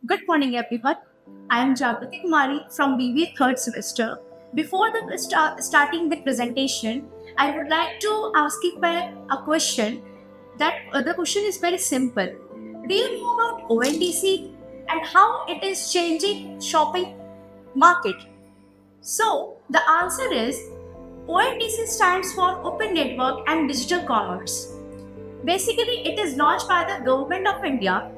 Good morning, everyone. I am Jagrati Kumari from BBA third semester. Before starting the presentation, I would like to ask you a question. The question is very simple. Do you know about ONDC and how it is changing shopping market? So the answer is ONDC stands for Open Network and Digital Commerce. Basically, it is launched by the Government of India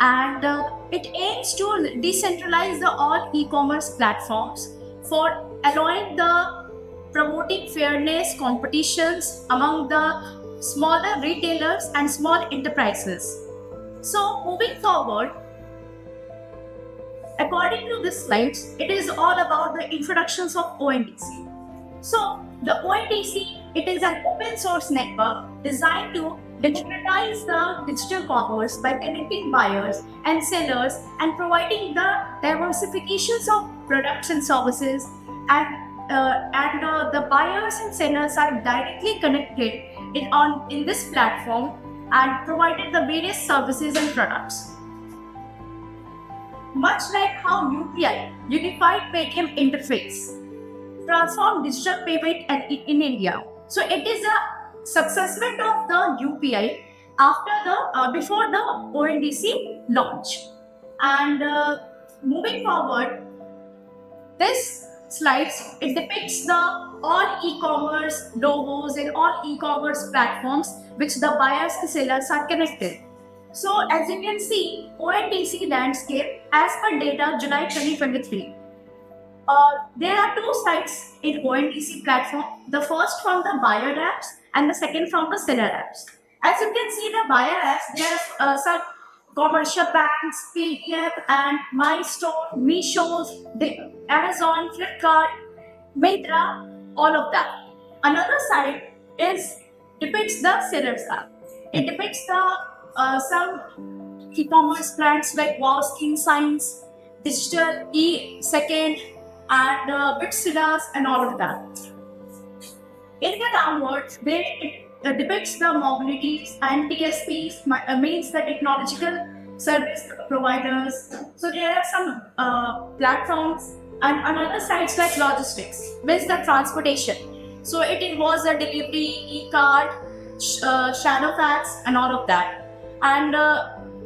and it aims to decentralize the all e-commerce platforms for allowing the promoting fairness competitions among the smaller retailers and small enterprises. So moving forward, according to this slides, it is all about the introductions of ONDC. So the ONDC, it is an open source network designed to democratize the digital commerce by connecting buyers and sellers and providing the diversifications of products and services and the buyers and sellers are directly connected in this platform and provided the various services and products. Much like how UPI, Unified Payment Interface, transformed digital payment in India. So it is a successor of the UPI before the ONDC launch. And moving forward, this slides it depicts the all e-commerce logos and all e-commerce platforms which the buyers and sellers are connected. So as you can see, ONDC landscape as per data July 2023. There are two sites in ONDC platform. The first from the buyer apps and the second from the seller apps. As you can see, the buyer apps, there are some commercial banks, Paytm and MyStore, Meesho, Amazon, Flipkart, Myntra, all of that. Another site depicts the sellers app. It depicts the some e-commerce brands like Wow Skin Science, Digital Second, and Bitsellers and all of that. In the downwards, it depicts the mobilities and TSPs, means the technological service providers. So there are some platforms and another sites like logistics, means the transportation. So it involves the delivery, e-card, shadow fax and all of that. And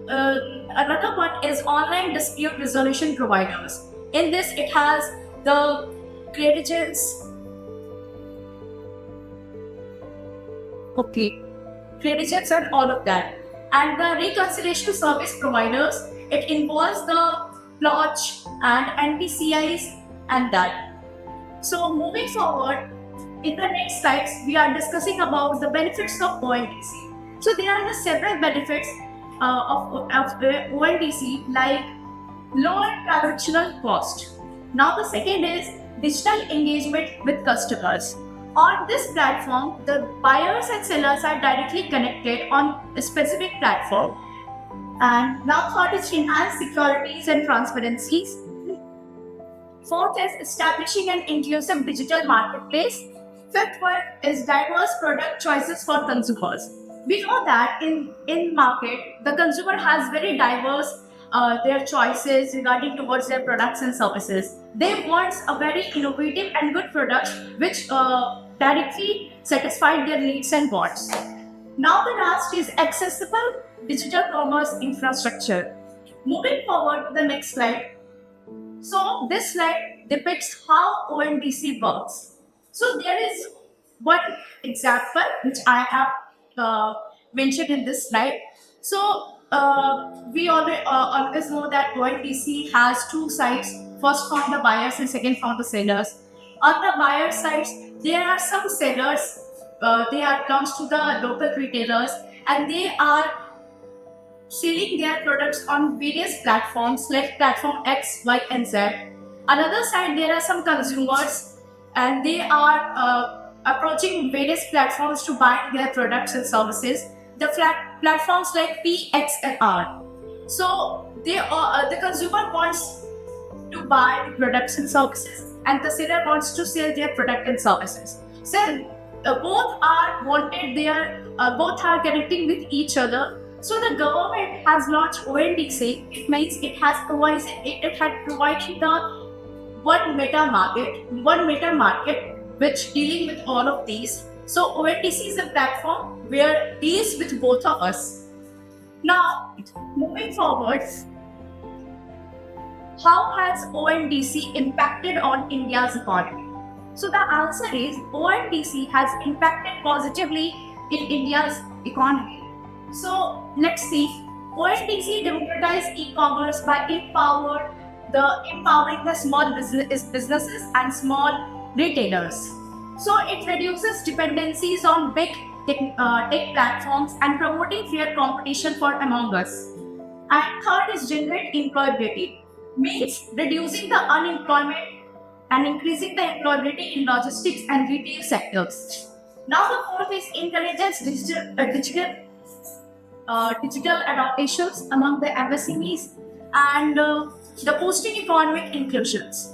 another one is online dispute resolution providers. In this, it has the credentials, credentials and all of that. And the reconciliation service providers, it involves the Plotch and NPCIs and that. So moving forward, in the next slides, we are discussing about the benefits of ONDC. So there are several benefits of ONDC like lower transactional cost. Now the second is digital engagement with customers. On this platform, the buyers and sellers are directly connected on a specific platform. And now third is enhanced securities and transparencies. Fourth is establishing an inclusive digital marketplace. Fifth one is diverse product choices for consumers. We know that in market, the consumer has very diverse their choices regarding towards their products and services. They want a very innovative and good product which directly satisfy their needs and wants. Now the last is accessible digital commerce infrastructure. Moving forward to the next slide. So this slide depicts how ONDC works. So there is one example which I have mentioned in this slide. So we always know that ONDC has two sides, first from the buyers and second from the sellers. On the buyer side, there are some sellers, comes to the local retailers and they are selling their products on various platforms like platform X, Y, and Z. Another side, there are some consumers and they are approaching various platforms to buy their products and services. The platforms like P, X, and R. So the consumer wants to buy the products and services, and the seller wants to sell their product and services. So both are connecting with each other So the government has launched ONDC. It means it had provided the one meta market, which dealing with all of these. So ONDC is a platform where deals with both of us. Now, moving forward, how has ONDC impacted on India's economy? So the answer is ONDC has impacted positively in India's economy. So let's see. ONDC democratized e-commerce by empowering the small businesses and small retailers. So it reduces dependencies on big tech platforms and promoting fair competition for among us. And third is generate employability, means reducing the unemployment and increasing the employability in logistics and retail sectors. Now the fourth is intelligence digital adaptations among the MSMEs and the boosting economic inclusions.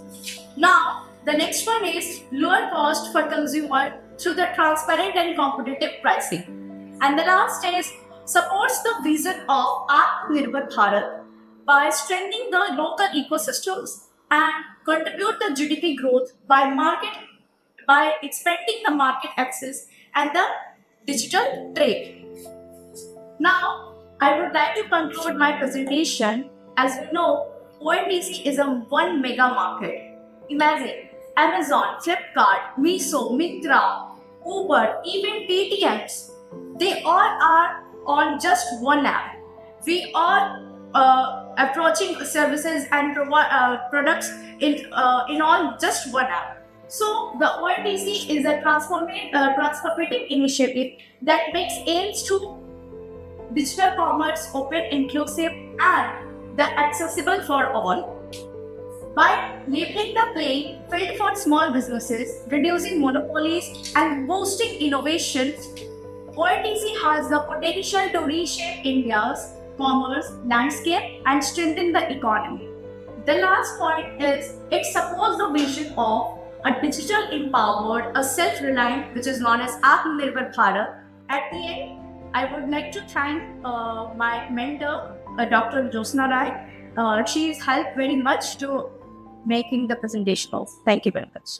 Now the next one is lower cost for consumer through the transparent and competitive pricing. And the last is supports the vision of Atmanirbhar Bharat by strengthening the local ecosystems and contribute the GDP growth by expanding the market access and the digital trade. Now, I would like to conclude my presentation. As you know, ONDC is a one mega market. Imagine Amazon, Flipkart, Miso, Mitra, Uber, even Paytms. They all are on just one app. We are approaching services and products in all just one app. So the ONDC is a transformative initiative that makes aims to digital commerce open, inclusive, and the accessible for all. By leveling the playing field for small businesses, reducing monopolies, and boosting innovation, ONDC has the potential to reshape India's commerce landscape and strengthen the economy. The last point is it supports the vision of a digital empowered, a self-reliant, which is known as Atmanirbhar Bharat. At the end, I would like to thank my mentor, Dr. Josna Rai. She has helped very much to making the presentation. Thank you very much.